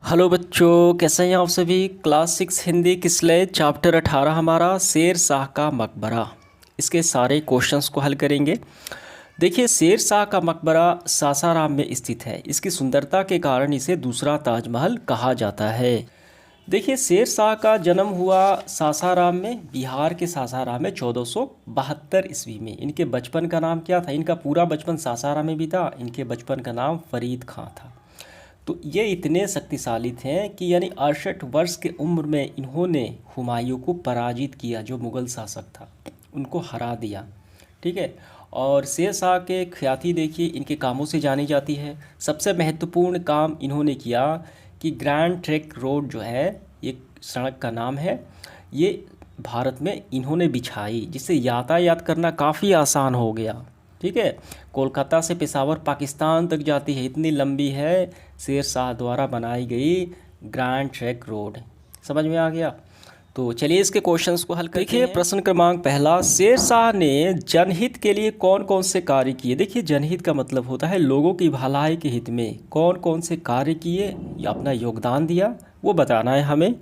Hello बच्चों, कैसे हैं आप सभी। क्लास 6 हिंदी किसले चैप्टर 18 हमारा शेर शाह का मकबरा। इसके सारे क्वेश्चंस को हल करेंगे। देखिए, शेर शाह का मकबरा सासाराम में स्थित है। इसकी सुंदरता के कारण इसे दूसरा ताजमहल कहा जाता है। देखिए, शेर शाह का जन्म हुआ सासाराम में, बिहार के सासाराम में 1472 ईस्वी में। इनके बचपन का नाम क्या था? इनका पूरा बचपन सासाराम में बीता। इनके बचपन का नाम फरीद खां था। तो ये इतने शक्तिशाली थे कि यानी 68 वर्ष के उम्र में इन्होंने हुमायूं को पराजित किया, जो मुग़ल शासक था, उनको हरा दिया। ठीक है। और शेर शाह के ख्याति देखिए इनके कामों से जानी जाती है। सबसे महत्वपूर्ण काम इन्होंने किया कि ग्रैंड ट्रंक रोड जो है, ये सड़क का नाम है, ये भारत में इन्होंने बिछाई, जिससे यातायात करना काफ़ी आसान हो गया। ठीक है। कोलकाता से पेशावर पाकिस्तान तक जाती है, इतनी लंबी है शेर शाह द्वारा बनाई गई ग्रैंड ट्रंक रोड। समझ में आ गया? तो चलिए इसके क्वेश्चंस को हल करते हैं। देखिए, प्रश्न क्रमांक पहला, शेर शाह ने जनहित के लिए कौन कौन से कार्य किए? देखिए, जनहित का मतलब होता है लोगों की भलाई के हित में कौन कौन से कार्य किए या अपना योगदान दिया, वो बताना है हमें।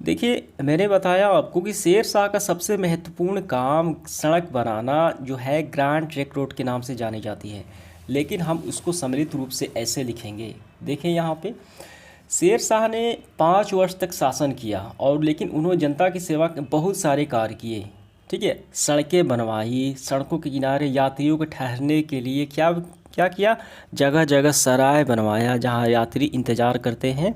देखिए, मैंने बताया आपको कि शेर शाह का सबसे महत्वपूर्ण काम सड़क बनाना जो है ग्रैंड ट्रंक रोड के नाम से जानी जाती है, लेकिन हम उसको सम्मिलित रूप से ऐसे लिखेंगे। देखें यहाँ पे, शेर शाह ने 5 वर्ष तक शासन किया और लेकिन उन्होंने जनता की सेवा के बहुत सारे कार्य किए। ठीक है। सड़कें बनवाई, सड़कों के किनारे यात्रियों के ठहरने के लिए क्या क्या किया, जगह जगह सराय बनवाया जहां यात्री इंतज़ार करते हैं,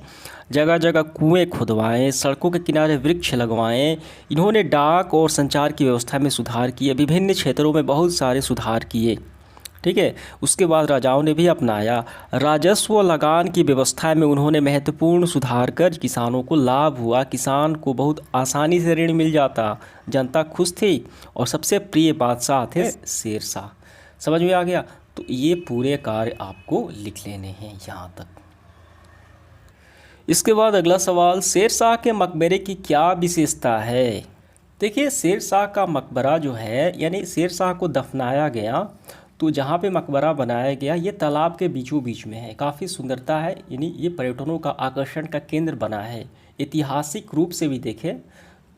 जगह जगह कुएं खुदवाएं, सड़कों के किनारे वृक्ष लगवाएं। इन्होंने डाक और संचार की व्यवस्था में सुधार किए, विभिन्न क्षेत्रों में बहुत सारे सुधार किए। ठीक है। उसके बाद राजाओं ने भी अपनाया। राजस्व लगान की व्यवस्था में उन्होंने महत्वपूर्ण सुधार कर किसानों को लाभ हुआ, किसान को बहुत आसानी से ऋण मिल जाता, जनता खुश थी और सबसे प्रिय बादशाह थे शेर शाह। समझ में आ गया? तो ये पूरे कार्य आपको लिख लेने हैं यहाँ तक। इसके बाद अगला सवाल, शेर शाह के मकबरे की क्या विशेषता है? देखिए, शेर शाह का मकबरा जो है, यानी शेर शाह को दफनाया गया, तो जहाँ पे मकबरा बनाया गया ये तालाब के बीचों बीच में है। काफ़ी सुंदरता है, यानी ये पर्यटनों का आकर्षण का केंद्र बना है। ऐतिहासिक रूप से भी देखें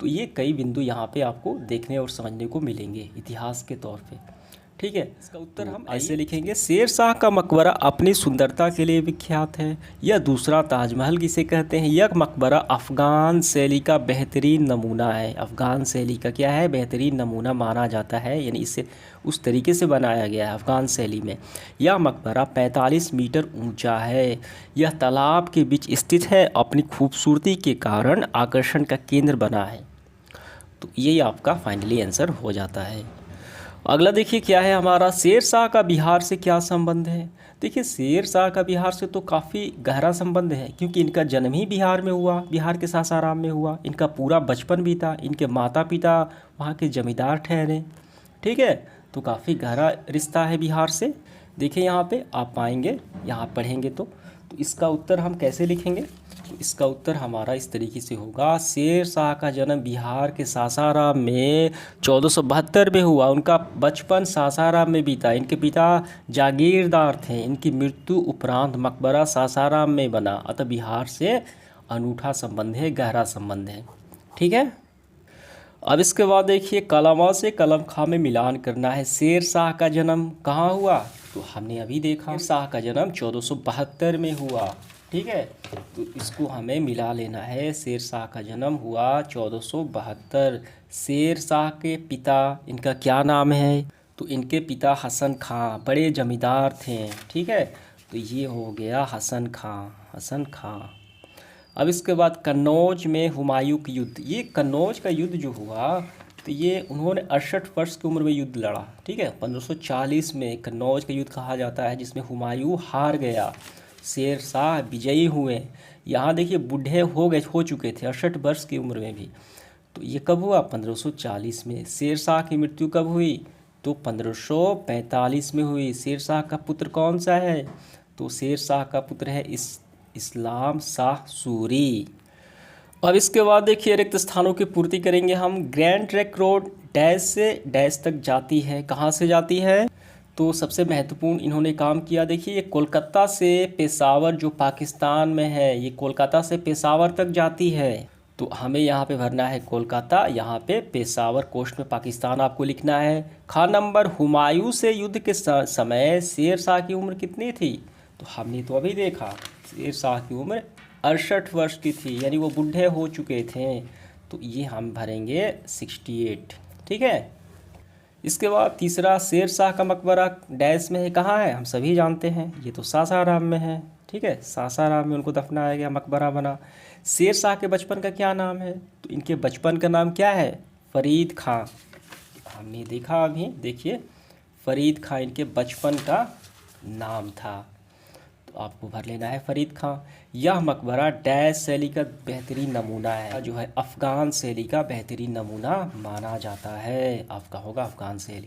तो ये कई बिंदु यहाँ पे आपको देखने और समझने को मिलेंगे इतिहास के तौर पे। ठीक है। इसका उत्तर हम ऐसे लिखेंगे, शेर शाह का मकबरा अपनी सुंदरता के लिए विख्यात है। यह दूसरा ताजमहल किसे कहते हैं? यह मकबरा अफ़गान शैली का बेहतरीन नमूना है। अफ़गान शैली का क्या है? बेहतरीन नमूना माना जाता है, यानी इसे उस तरीके से बनाया गया है अफ़गान शैली में। यह मकबरा 45 मीटर ऊंचा है। यह तालाब के बीच स्थित है, अपनी खूबसूरती के कारण आकर्षण का केंद्र बना है। तो यही आपका फाइनली आंसर हो जाता है। अगला देखिए क्या है हमारा, शेर शाह का बिहार से क्या संबंध है? देखिए, शेर शाह का बिहार से तो काफ़ी गहरा संबंध है, क्योंकि इनका जन्म ही बिहार में हुआ, बिहार के सासाराम में हुआ। इनका पूरा बचपन बीता, इनके माता पिता वहाँ के जमींदार ठहरे। ठीक है। तो काफ़ी गहरा रिश्ता है बिहार से। देखिए यहाँ पे आप पाएंगे, यहाँ पढ़ेंगे तो इसका उत्तर हम कैसे लिखेंगे? तो इसका उत्तर हमारा इस तरीके से होगा, शेर शाह का जन्म बिहार के सासाराम में 1472 में हुआ। उनका बचपन सासाराम में बीता। इनके पिता जागीरदार थे। इनकी मृत्यु उपरांत मकबरा सासाराम में बना। अतः बिहार से अनूठा संबंध है, गहरा संबंध है। ठीक है। अब इसके बाद देखिए, कलमा से कलमखा में मिलान करना है। शेर शाह का जन्म कहाँ हुआ? तो हमने अभी देखा, शेर शाह का जन्म 1472 में हुआ। ठीक है। तो इसको हमें मिला लेना है। शेर शाह का जन्म हुआ 1472। शेर शाह के पिता, इनका क्या नाम है? तो इनके पिता हसन खां बड़े जमींदार थे। ठीक है। तो ये हो गया हसन खां, हसन खां। अब इसके बाद कन्नौज में हुमायूं की युद्ध। ये कन्नौज का युद्ध जो हुआ, तो ये उन्होंने 68 वर्ष की उम्र में युद्ध लड़ा। ठीक है। 1540 में कन्नौज का युद्ध कहा जाता है, जिसमें हुमायूं हार गया, शेर शाह विजयी हुए। यहाँ देखिए बूढ़े हो चुके थे 68 वर्ष की उम्र में भी। तो ये कब हुआ? 1540 में। शेर शाह की मृत्यु कब हुई? तो 1545 में हुई। शेर शाह का पुत्र कौन सा है? तो शेर शाह का पुत्र है इस्लाम शाह सूरी। अब इसके बाद देखिए रिक्त स्थानों की पूर्ति करेंगे हम। ग्रैंड ट्रंक रोड डैश से डैश तक जाती है। कहाँ से जाती है? तो सबसे महत्वपूर्ण इन्होंने काम किया, देखिए ये कोलकाता से पेशावर जो पाकिस्तान में है, ये कोलकाता से पेशावर तक जाती है। तो हमें यहाँ पे भरना है कोलकाता, यहाँ पे पेशावर, कोस्ट में पाकिस्तान आपको लिखना है। खा नंबर, हुमायूं से युद्ध के समय शेर शाह की उम्र कितनी थी? तो हमने तो अभी देखा शेर शाह की उम्र 68 वर्ष की थी, यानी वो बूढ़े हो चुके थे। तो ये हम भरेंगे 68। ठीक है। इसके बाद तीसरा, शेर शाह का मकबरा डैश में है, कहाँ है? हम सभी जानते हैं, ये तो सासाराम में है। ठीक है, सासाराम में उनको दफनाया गया, मकबरा बना। शेर शाह के बचपन का क्या नाम है? तो इनके बचपन का नाम क्या है? फरीद खां। हमने देखा अभी, देखिए फरीद खां इनके बचपन का नाम था। तो आपको भर लेना है फरीद खां। यह मकबरा डैश शैली का बेहतरीन नमूना है, जो है अफ़गान शैली का बेहतरीन नमूना माना जाता है। आपका होगा अफ़गान शैली।